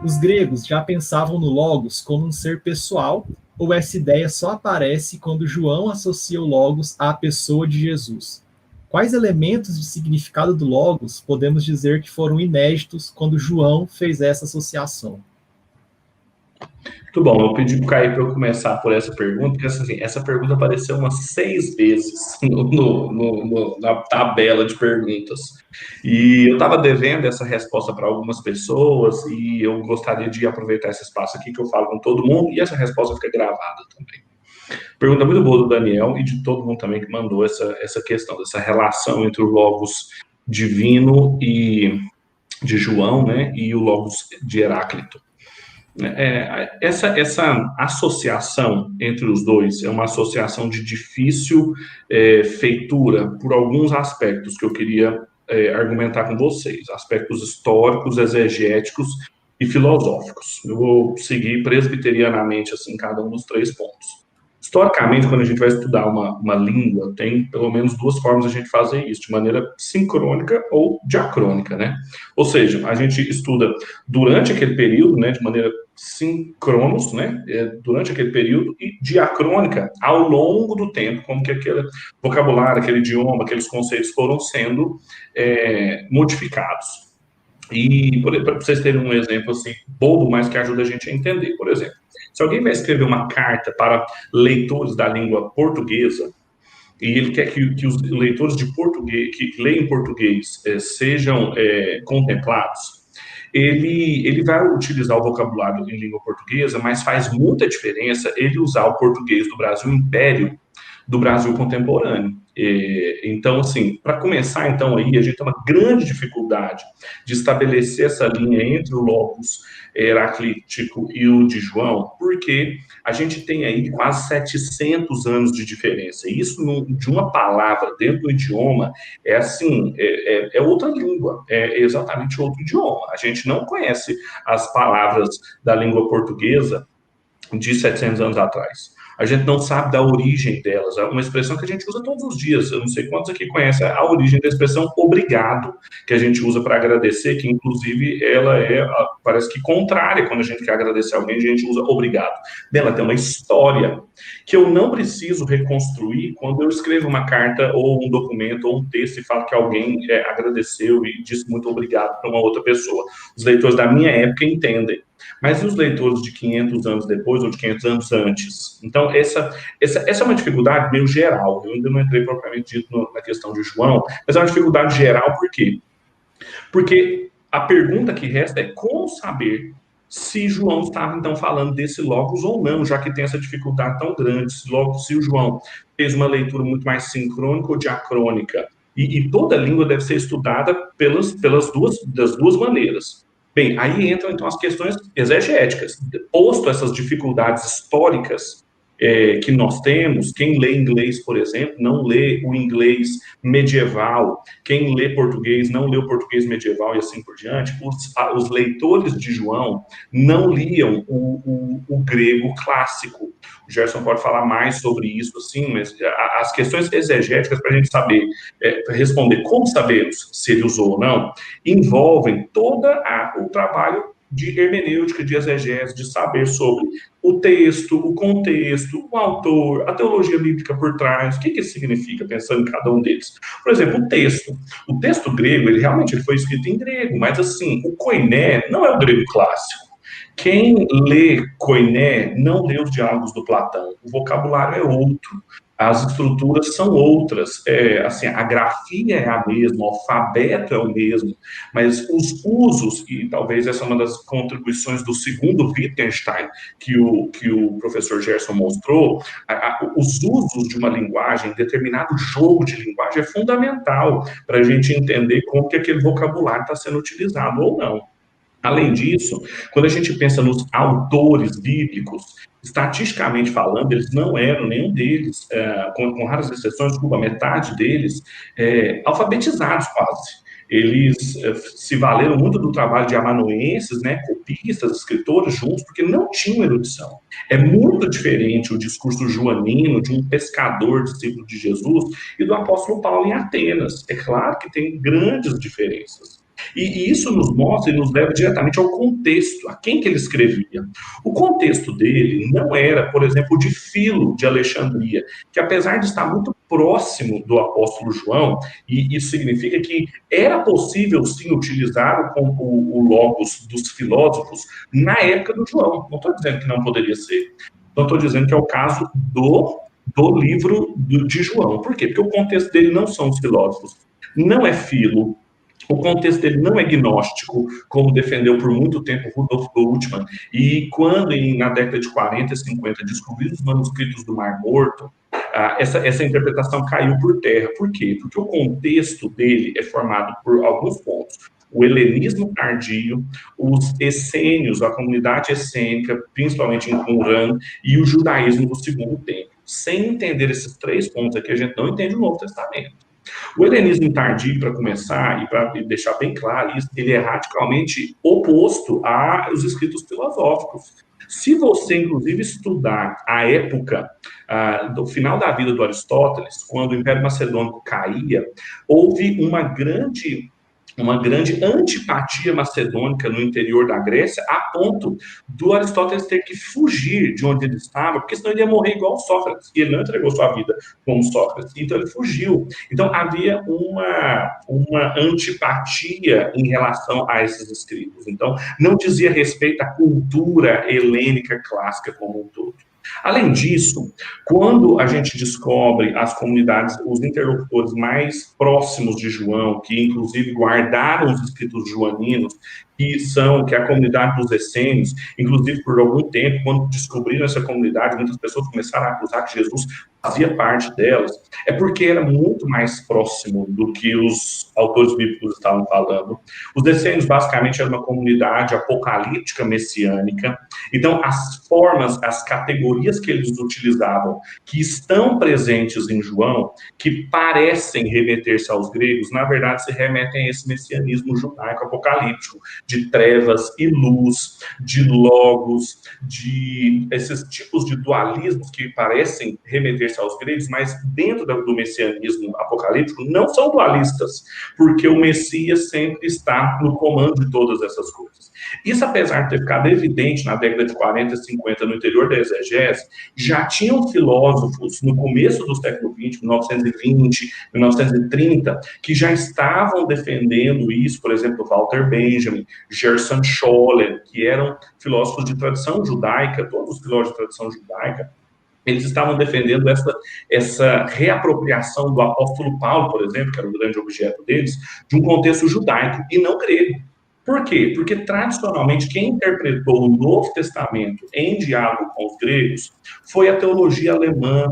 Os gregos já pensavam no Logos como um ser pessoal, ou essa ideia só aparece quando João associa o Logos à pessoa de Jesus? Quais elementos de significado do Logos podemos dizer que foram inéditos quando João fez essa associação? Muito bom, eu pedi para o Caio para eu começar por essa pergunta, porque assim, essa pergunta apareceu umas 6 vezes na tabela de perguntas. E eu estava devendo essa resposta para algumas pessoas, e eu gostaria de aproveitar esse espaço aqui que eu falo com todo mundo, e essa resposta fica gravada também. Pergunta muito boa do Daniel e de todo mundo também que mandou essa questão, dessa relação entre o Logos divino e de João, né, e o Logos de Heráclito. Essa associação entre os dois é uma associação de difícil feitura por alguns aspectos que eu queria argumentar com vocês, aspectos históricos, exegéticos e filosóficos. Eu vou seguir presbiterianamente assim cada um dos 3 pontos. Historicamente, quando a gente vai estudar uma língua, tem pelo menos 2 formas de a gente fazer isso, de maneira sincrônica ou diacrônica, né? Ou seja, a gente estuda durante aquele período, né, de maneira sincronos, né, durante aquele período, e diacrônica ao longo do tempo, como que aquele vocabulário, aquele idioma, aqueles conceitos foram sendo modificados. E para vocês terem um exemplo assim bobo, mas que ajuda a gente a entender, por exemplo, se alguém vai escrever uma carta para leitores da língua portuguesa e ele quer que os leitores de português que leem português sejam contemplados, ele vai utilizar o vocabulário em língua portuguesa, mas faz muita diferença ele usar o português do Brasil Império do Brasil contemporâneo. Então, assim, para começar, então, aí, a gente tem uma grande dificuldade de estabelecer essa linha entre o Logos heraclítico e o de João, porque a gente tem aí quase 700 anos de diferença. E isso, de uma palavra dentro do idioma, é assim, é outra língua, é exatamente outro idioma. A gente não conhece as palavras da língua portuguesa de 700 anos atrás. A gente não sabe da origem delas. É uma expressão que a gente usa todos os dias. Eu não sei quantos aqui conhecem a origem da expressão obrigado, que a gente usa para agradecer, que inclusive ela parece que contrária. Quando a gente quer agradecer alguém, a gente usa obrigado. Ela tem uma história que eu não preciso reconstruir quando eu escrevo uma carta ou um documento ou um texto e falo que alguém agradeceu e disse muito obrigado para uma outra pessoa. Os leitores da minha época entendem. Mas e os leitores de 500 anos depois ou de 500 anos antes? Então, essa é uma dificuldade meio geral. Eu ainda não entrei propriamente dito na questão de João, mas é uma dificuldade geral, por quê? Porque a pergunta que resta é como saber se João estava, então, falando desse Logos ou não, já que tem essa dificuldade tão grande, se o João fez uma leitura muito mais sincrônica ou diacrônica. E toda língua deve ser estudada das duas maneiras. Bem, aí entram, então, as questões exegéticas. Posto essas dificuldades históricas que nós temos, quem lê inglês, por exemplo, não lê o inglês medieval, quem lê português não lê o português medieval e assim por diante. Os leitores de João não liam o grego clássico. O Gerson pode falar mais sobre isso, assim, mas as questões exegéticas para a gente saber, responder como sabemos se ele usou ou não, envolvem todo o trabalho de hermenêutica, de exegese, de saber sobre o texto, o contexto, o autor, a teologia bíblica por trás, o que isso significa, pensando em cada um deles. Por exemplo, o texto. O texto grego, ele realmente foi escrito em grego, mas assim, o koiné não é o grego clássico. Quem lê Koiné não lê os diálogos do Platão. O vocabulário é outro, as estruturas são outras. Assim, a grafia é a mesma, o alfabeto é o mesmo, mas os usos, e talvez essa é uma das contribuições do segundo Wittgenstein, que o professor Gerson mostrou, os usos de uma linguagem, determinado jogo de linguagem é fundamental para a gente entender como que aquele vocabulário está sendo utilizado ou não. Além disso, quando a gente pensa nos autores bíblicos, estatisticamente falando, eles não eram, nenhum deles, com raras exceções, desculpa, metade deles, alfabetizados quase. Eles se valeram muito do trabalho de amanuenses, né, copistas, escritores juntos, porque não tinham erudição. É muito diferente o discurso joanino de um pescador, discípulo de Jesus, e do apóstolo Paulo em Atenas. É claro que tem grandes diferenças. E isso nos mostra e nos leva diretamente ao contexto, a quem que ele escrevia. O contexto dele não era, por exemplo, de Filo de Alexandria, que apesar de estar muito próximo do apóstolo João, e isso significa que era possível sim utilizar o logos dos filósofos na época do João. Não estou dizendo que não poderia ser. Não estou dizendo que é o caso do livro de João. Por quê? Porque o contexto dele não são os filósofos, não é Filo, o contexto dele não é gnóstico, como defendeu por muito tempo Rudolf Bultmann. E quando, na década de 40 e 50, descobriram os manuscritos do Mar Morto, essa interpretação caiu por terra. Por quê? Porque o contexto dele é formado por alguns pontos. O helenismo tardio, os essênios, a comunidade essênica, principalmente em Qumran, e o judaísmo do Segundo Templo. Sem entender esses 3 pontos aqui, a gente não entende o Novo Testamento. O helenismo tardio, para começar, e para deixar bem claro isso, ele é radicalmente oposto aos escritos filosóficos. Se você, inclusive, estudar a época do final da vida do Aristóteles, quando o Império Macedônico caía, houve uma grande antipatia macedônica no interior da Grécia, a ponto do Aristóteles ter que fugir de onde ele estava, porque senão ele ia morrer igual Sócrates, e ele não entregou sua vida como Sócrates, então ele fugiu. Então havia uma antipatia em relação a esses escritos. Então não dizia respeito à cultura helênica clássica como um todo. Além disso, quando a gente descobre as comunidades, os interlocutores mais próximos de João, que inclusive guardaram os escritos joaninos, que é a comunidade dos essênios, inclusive por algum tempo, quando descobriram essa comunidade, muitas pessoas começaram a acusar que Jesus fazia parte delas, é porque era muito mais próximo do que os autores bíblicos estavam falando. Os essênios, basicamente, era uma comunidade apocalíptica messiânica. Então, as formas, as categorias que eles utilizavam, que estão presentes em João, que parecem remeter-se aos gregos, na verdade, se remetem a esse messianismo judaico apocalíptico, de trevas e luz, de logos, de esses tipos de dualismos que parecem remeter-se aos gregos, mas dentro do messianismo apocalíptico não são dualistas, porque o Messias sempre está no comando de todas essas coisas. Isso, apesar de ter ficado evidente na década de 40 e 50 no interior da exegese, já tinham filósofos no começo do século XX, 1920, 1930, que já estavam defendendo isso, por exemplo, Walter Benjamin, Gerson Scholem, que eram filósofos de tradição judaica, todos os filósofos de tradição judaica, eles estavam defendendo essa reapropriação do apóstolo Paulo, por exemplo, que era o grande objeto deles, de um contexto judaico e não grego. Por quê? Porque, tradicionalmente, quem interpretou o Novo Testamento em diálogo com os gregos foi a teologia alemã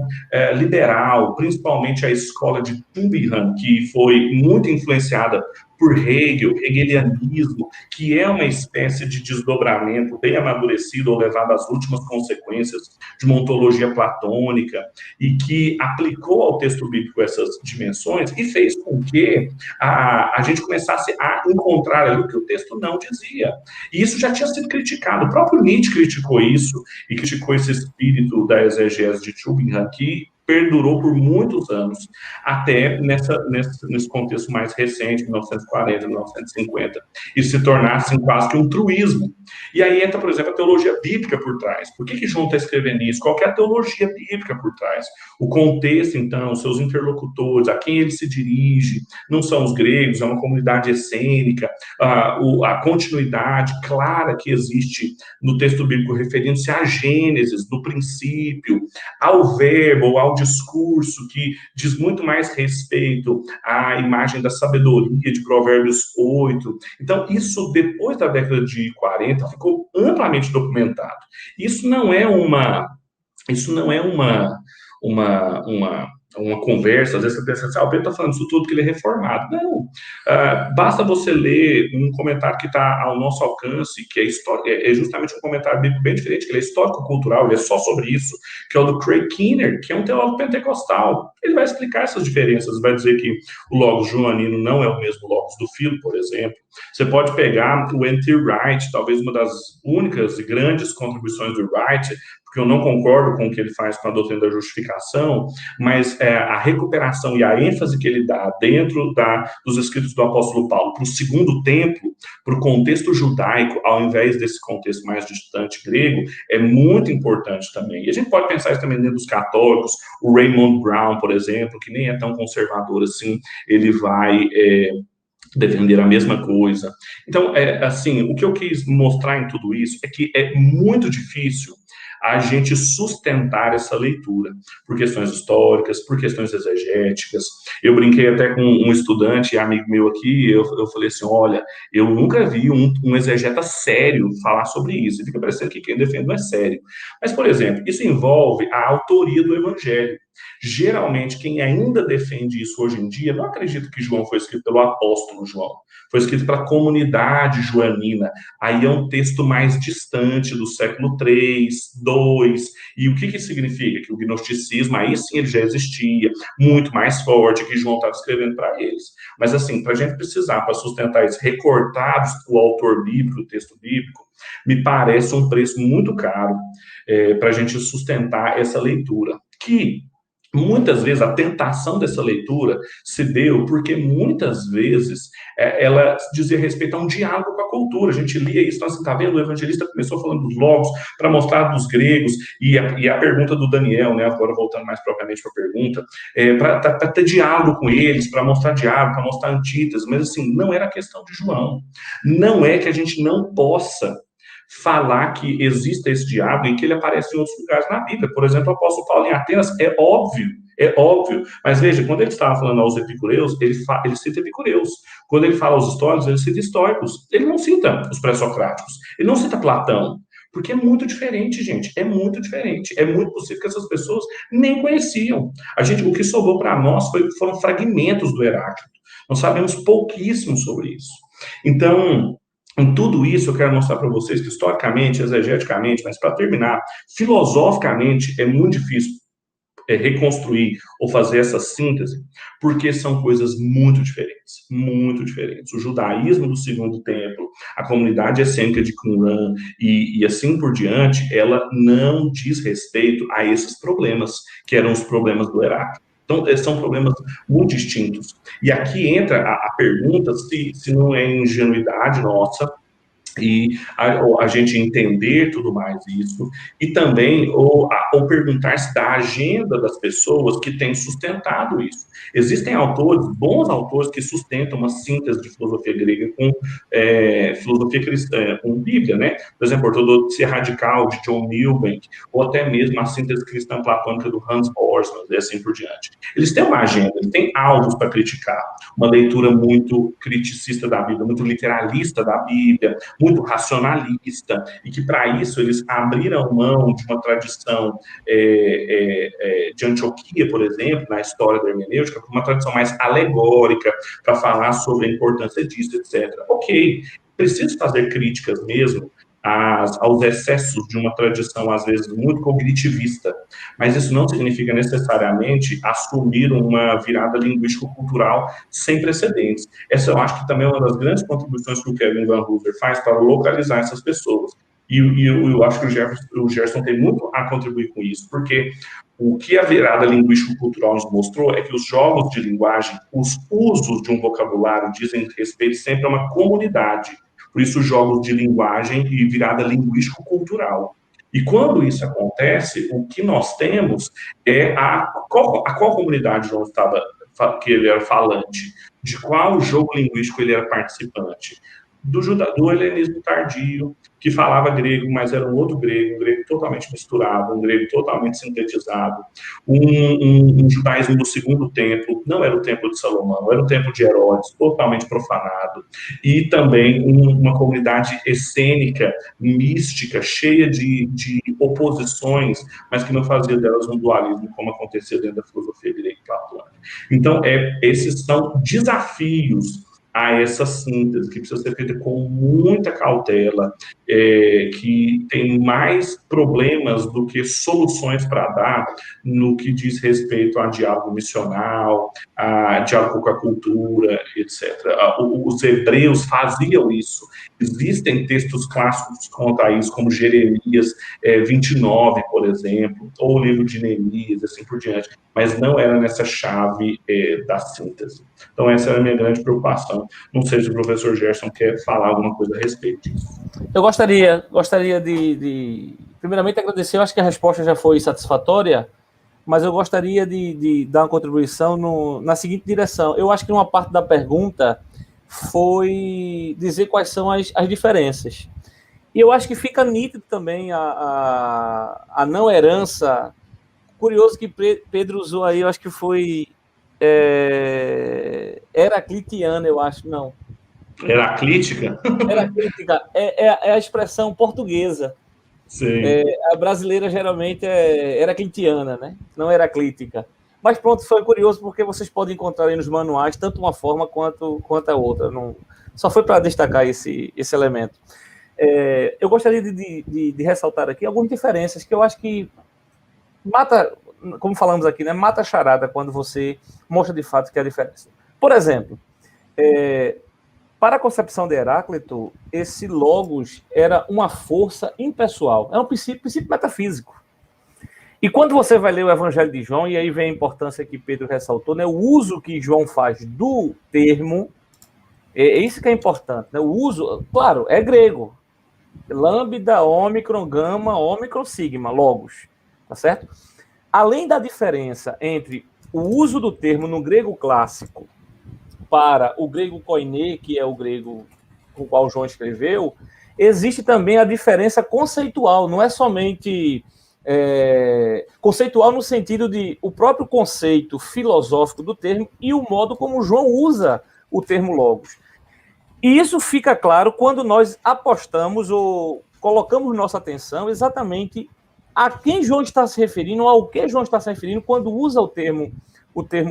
liberal, principalmente a escola de Tübingen, que foi muito influenciada por Hegel, hegelianismo, que é uma espécie de desdobramento bem amadurecido ou levado às últimas consequências de uma ontologia platônica, e que aplicou ao texto bíblico essas dimensões e fez com que a gente começasse a encontrar ali o que o texto não dizia. E isso já tinha sido criticado. O próprio Nietzsche criticou isso, e criticou esse espírito da exegese de Tübingen, que perdurou por muitos anos, até nesse contexto mais recente, 1940, 1950, e se tornasse quase que um truísmo. E aí entra, por exemplo, a teologia bíblica por trás. Por que João está escrevendo isso? Qual que é a teologia bíblica por trás? O contexto, então, os seus interlocutores, a quem ele se dirige, não são os gregos, é uma comunidade essênica, a continuidade clara que existe no texto bíblico referindo-se à Gênesis, do princípio, ao verbo, ao discurso, que diz muito mais respeito à imagem da sabedoria de Provérbios 8. Então, isso, depois da década de 40, ficou amplamente documentado. Isso não é uma conversa, às vezes você pensa assim, o Pedro está falando isso tudo que ele é reformado. Não. Basta você ler um comentário que está ao nosso alcance, que é justamente um comentário bíblico bem diferente, que ele é histórico-cultural, ele é só sobre isso, que é o do Craig Keener, que é um teólogo pentecostal. Ele vai explicar essas diferenças, vai dizer que o logos joanino não é o mesmo logos do Filo, por exemplo. Você pode pegar o N.T. Wright, talvez uma das únicas e grandes contribuições do Wright, porque eu não concordo com o que ele faz com a doutrina da justificação, mas a recuperação e a ênfase que ele dá dentro dos escritos do apóstolo Paulo para o segundo templo, para o contexto judaico, ao invés desse contexto mais distante grego, é muito importante também. E a gente pode pensar isso também dentro dos católicos, o Raymond Brown, por exemplo, que nem é tão conservador assim, ele vai defender a mesma coisa. Então, assim, o que eu quis mostrar em tudo isso é que é muito difícil a gente sustentar essa leitura, por questões históricas, por questões exegéticas. Eu brinquei até com um estudante, amigo meu aqui, eu falei assim, olha, eu nunca vi um exegeta sério falar sobre isso, e fica parecendo que quem defende não é sério. Mas, por exemplo, isso envolve a autoria do evangelho. Geralmente, quem ainda defende isso hoje em dia, não acredita que João foi escrito pelo apóstolo João, foi escrito para a comunidade joanina. Aí é um texto mais distante, do século III, II. E o que significa? Que o gnosticismo, aí sim, ele já existia, muito mais forte, que João estava escrevendo para eles. Mas, assim, para a gente precisar, para sustentar isso, recortados o autor bíblico, o texto bíblico, me parece um preço muito caro para a gente sustentar essa leitura. Que muitas vezes a tentação dessa leitura se deu porque muitas vezes ela dizia respeito a um diálogo com a cultura. A gente lia isso, nós está vendo, o evangelista começou falando dos logos para mostrar dos gregos, e a pergunta do Daniel, né, agora voltando mais propriamente para a pergunta, para ter diálogo com eles, para mostrar diálogo, para mostrar antíteses, mas assim, não era questão de João. Não é que a gente não possa falar que existe esse diálogo e que ele aparece em outros lugares na Bíblia. Por exemplo, o apóstolo Paulo em Atenas, é óbvio. Mas veja, quando ele estava falando aos epicureus, ele cita epicureus. Quando ele fala aos históricos, ele cita históricos. Ele não cita os pré-socráticos. Ele não cita Platão. Porque é muito diferente, gente. É muito diferente. É muito possível que essas pessoas nem conheciam. O que sobrou para nós foram fragmentos do Heráclito. Nós sabemos pouquíssimo sobre isso. Então, em tudo isso, eu quero mostrar para vocês que, historicamente, exegeticamente, mas para terminar, filosoficamente, é muito difícil reconstruir ou fazer essa síntese, porque são coisas muito diferentes, muito diferentes. O judaísmo do Segundo Templo, a comunidade essênica de Qumran e assim por diante, ela não diz respeito a esses problemas, que eram os problemas do Heráclito. Então, são problemas muito distintos. E aqui entra a pergunta se não é ingenuidade nossa, e a gente entender tudo mais isso, e também ou perguntar-se da agenda das pessoas que têm sustentado isso. Existem autores, bons autores, que sustentam uma síntese de filosofia grega com filosofia cristã, com Bíblia, né? Por exemplo, a ortodoxia radical de John Milbank, ou até mesmo a síntese cristã platônica do Hans Borsman, e assim por diante. Eles têm uma agenda, eles têm alvos para criticar, uma leitura muito criticista da Bíblia, muito literalista da Bíblia, muito racionalista, e que para isso eles abriram mão de uma tradição de Antioquia, por exemplo, na história da hermenêutica, uma tradição mais alegórica, para falar sobre a importância disso, etc. Ok, preciso fazer críticas mesmo aos excessos de uma tradição, às vezes, muito cognitivista, mas isso não significa necessariamente assumir uma virada linguístico-cultural sem precedentes. Essa eu acho que também é uma das grandes contribuições que o Kevin Van Hooser faz para localizar essas pessoas. E eu acho que o Gerson tem muito a contribuir com isso, porque o que a virada linguístico-cultural nos mostrou é que os jogos de linguagem, os usos de um vocabulário dizem respeito sempre a uma comunidade. Por isso, jogos de linguagem e virada linguístico-cultural. E quando isso acontece, o que nós temos é qual comunidade João estava, que ele era falante, de qual jogo linguístico ele era participante. Do helenismo tardio, que falava grego, mas era um outro grego, um grego totalmente misturado, um grego totalmente sintetizado, um judaísmo do Segundo Templo, não era o Templo de Salomão, era o Templo de Herodes, totalmente profanado, e também uma comunidade essênica, mística, cheia de oposições, mas que não fazia delas um dualismo, como acontecia dentro da filosofia grega e platônica. Então, esses são desafios a essa síntese, que precisa ser feita com muita cautela, que tem mais problemas do que soluções para dar no que diz respeito a diálogo missional, a diálogo com a cultura, etc. Os hebreus faziam isso. Existem textos clássicos contra isso, como Jeremias 29, por exemplo, ou o livro de Neemias, assim por diante, mas não era nessa chave da síntese. Então, essa era a minha grande preocupação. Não sei se o professor Gerson quer falar alguma coisa a respeito disso. Eu gostaria de primeiramente agradecer. Eu acho que a resposta já foi satisfatória, mas eu gostaria de dar uma contribuição na seguinte direção. Eu acho que uma parte da pergunta foi dizer quais são as diferenças. E eu acho que fica nítido também a não herança. Curioso que Pedro usou aí, eu acho que foi heraclitiana, eu acho, não. Heraclítica? Heraclítica é a expressão portuguesa. A brasileira geralmente é heraclitiana, né? Não heraclítica. Mas pronto, foi curioso porque vocês podem encontrar aí nos manuais tanto uma forma quanto a outra. Não, só foi para destacar esse elemento. Eu gostaria de ressaltar aqui algumas diferenças que eu acho que mata, como falamos aqui, né? Mata a charada quando você mostra de fato que é a diferença. Por exemplo, para a concepção de Heráclito, esse logos era uma força impessoal, é um princípio metafísico. E quando você vai ler o Evangelho de João, e aí vem a importância que Pedro ressaltou, né, o uso que João faz do termo, é isso que é importante, né, o uso, claro, é grego, lambda, ômicron, gama, ômicron, sigma, logos, tá certo? Além da diferença entre o uso do termo no grego clássico para o grego koiné, que é o grego com o qual João escreveu, existe também a diferença conceitual, não é somente conceitual no sentido de o próprio conceito filosófico do termo e o modo como João usa o termo logos. E isso fica claro quando nós apostamos ou colocamos nossa atenção exatamente a quem João está se referindo, ao que João está se referindo quando usa o termo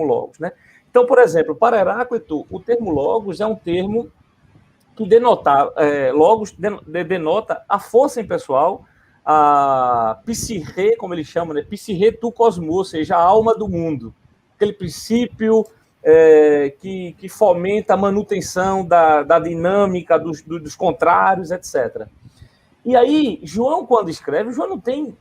logos, né? Então, por exemplo, para Heráclito, o termo logos é um termo que logos denota a força impessoal, a psirrê, como eles chamam, né? Psirrê tu cosmos, ou seja, a alma do mundo. Aquele princípio que fomenta a manutenção da dinâmica dos contrários, etc. E aí, João, quando escreve, João não tem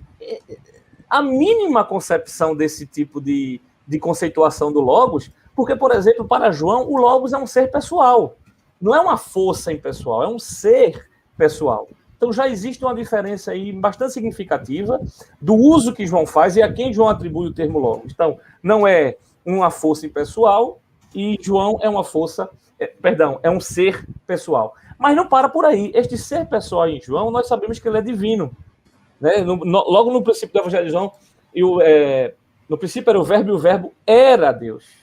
a mínima concepção desse tipo de conceituação do logos, porque, por exemplo, para João, o logos é um ser pessoal. Não é uma força impessoal, é um ser pessoal. Então já existe uma diferença aí bastante significativa do uso que João faz e a quem João atribui o termo logos. Então, não é uma força impessoal e João é uma força, é um ser pessoal. Mas não para por aí. Este ser pessoal em João, nós sabemos que ele é divino. Né? Logo no princípio do Evangelho de João, no princípio era o verbo e o verbo era Deus.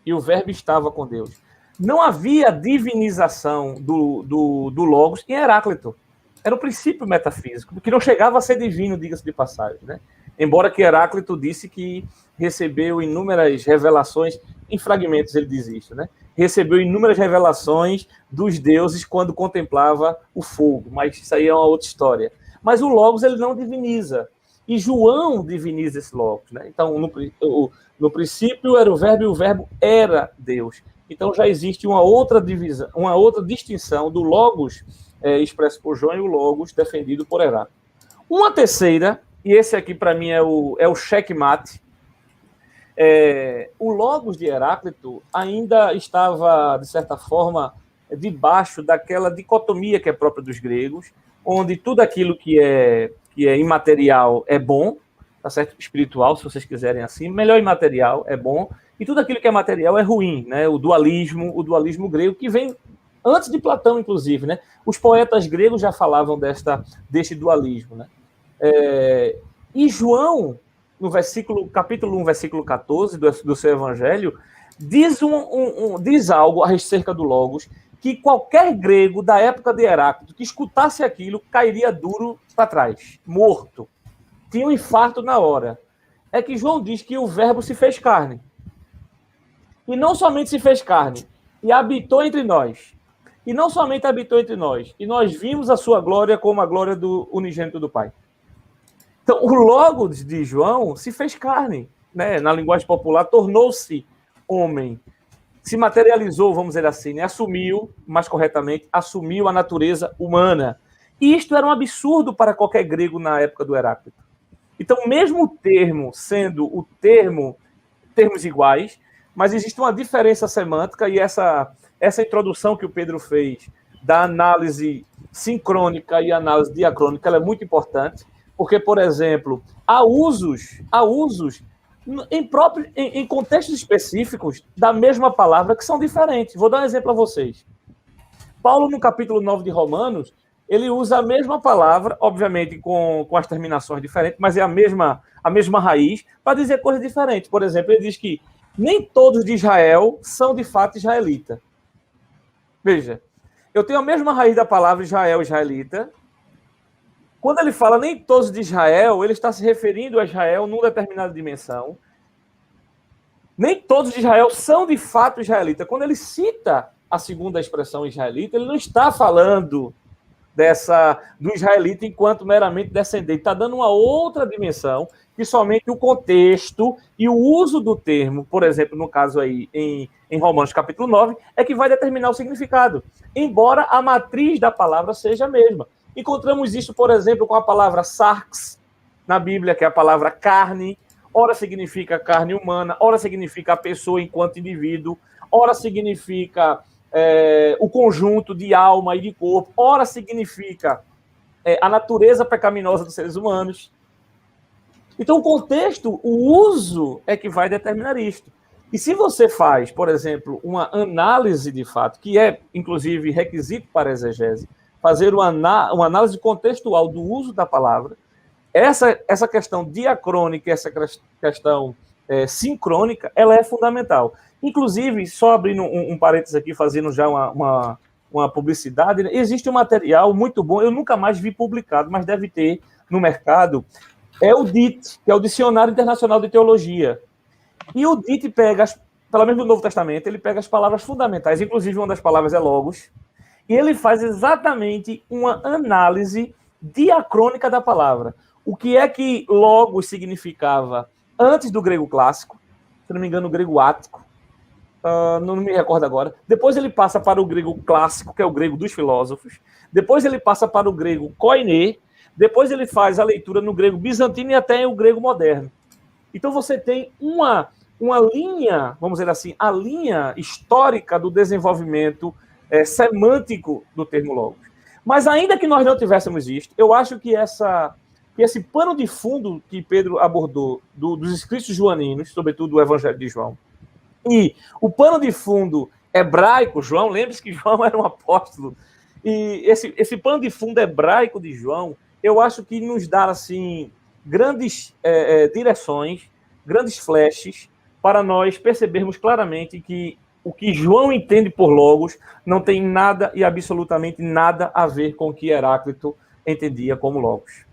E o verbo estava com Deus. Não havia divinização do logos em Heráclito. Era um princípio metafísico, que não chegava a ser divino, diga-se de passagem. Né? Embora que Heráclito disse que recebeu inúmeras revelações, em fragmentos ele diz isso, né? Recebeu inúmeras revelações dos deuses quando contemplava o fogo, mas isso aí é uma outra história. Mas o logos ele não diviniza, e João diviniza esse logos. Né? Então, no princípio era o verbo e o verbo era Deus. Então já existe uma outra divisão, uma outra distinção do logos expresso por João e o logos defendido por Heráclito. Uma terceira, e esse aqui para mim é o checkmate, o logos de Heráclito ainda estava, de certa forma, debaixo daquela dicotomia que é própria dos gregos, onde tudo aquilo que é imaterial é bom, tá certo? Espiritual, se vocês quiserem assim, melhor imaterial é bom, e tudo aquilo que é material é ruim, né? O dualismo grego, que vem antes de Platão, inclusive, né? Os poetas gregos já falavam deste dualismo, né? E João, no capítulo 1, versículo 14 do seu evangelho, diz algo acerca do logos, que qualquer grego da época de Heráclito que escutasse aquilo cairia duro para trás, morto. Tinha um infarto na hora. É que João diz que o verbo se fez carne. E não somente se fez carne, e habitou entre nós. E não somente habitou entre nós, e nós vimos a sua glória como a glória do unigênito do Pai. Então, o logos de João se fez carne, né? Na linguagem popular, tornou-se homem. se materializou, vamos dizer assim, né? Assumiu, mais corretamente, assumiu a natureza humana. E isto era um absurdo para qualquer grego na época do Heráclito. Então, mesmo o termo sendo termos iguais, mas existe uma diferença semântica, e essa introdução que o Pedro fez da análise sincrônica e análise diacrônica, ela é muito importante, porque, por exemplo, há usos em contextos específicos da mesma palavra que são diferentes. Vou dar um exemplo a vocês. Paulo, no capítulo 9 de Romanos, ele usa a mesma palavra, obviamente com as terminações diferentes, mas é a mesma raiz, para dizer coisas diferentes. Por exemplo, ele diz que nem todos de Israel são de fato israelita. Veja, eu tenho a mesma raiz da palavra Israel, israelita. Quando ele fala nem todos de Israel, ele está se referindo a Israel numa determinada dimensão. Nem todos de Israel são de fato israelita. Quando ele cita a segunda expressão israelita, ele não está falando do israelita enquanto meramente descendente. Está dando uma outra dimensão que somente o contexto e o uso do termo, por exemplo, no caso aí em Romanos capítulo 9, é que vai determinar o significado, embora a matriz da palavra seja a mesma. Encontramos isso, por exemplo, com a palavra sarx na Bíblia, que é a palavra carne. Ora significa carne humana, ora significa a pessoa enquanto indivíduo, ora significa o conjunto de alma e de corpo, ora significa a natureza pecaminosa dos seres humanos. Então, o contexto, o uso é que vai determinar isto. E se você faz, por exemplo, uma análise de fato, que é, inclusive, requisito para a exegese, fazer uma análise contextual do uso da palavra, essa questão diacrônica, essa questão sincrônica, ela é fundamental. Inclusive, só abrindo um parênteses aqui, fazendo já uma publicidade, né? Existe um material muito bom, eu nunca mais vi publicado, mas deve ter no mercado, é o DIT, que é o Dicionário Internacional de Teologia. E o DIT pega, pelo menos no Novo Testamento, ele pega as palavras fundamentais, inclusive uma das palavras é logos, e ele faz exatamente uma análise diacrônica da palavra. O que é que logos significava antes do grego clássico, se não me engano, o grego ático, não me recordo agora. Depois ele passa para o grego clássico, que é o grego dos filósofos. Depois ele passa para o grego koiné. Depois ele faz a leitura no grego bizantino e até o grego moderno. Então você tem uma linha, vamos dizer assim, a linha histórica do desenvolvimento semântico do termo logos. Mas ainda que nós não tivéssemos isto, eu acho que esse pano de fundo que Pedro abordou dos escritos joaninos, sobretudo do Evangelho de João, e o pano de fundo hebraico, João, lembre-se que João era um apóstolo, e esse pano de fundo hebraico de João, eu acho que nos dá assim, grandes direções, grandes flashes, para nós percebermos claramente que o que João entende por logos não tem nada e absolutamente nada a ver com o que Heráclito entendia como logos.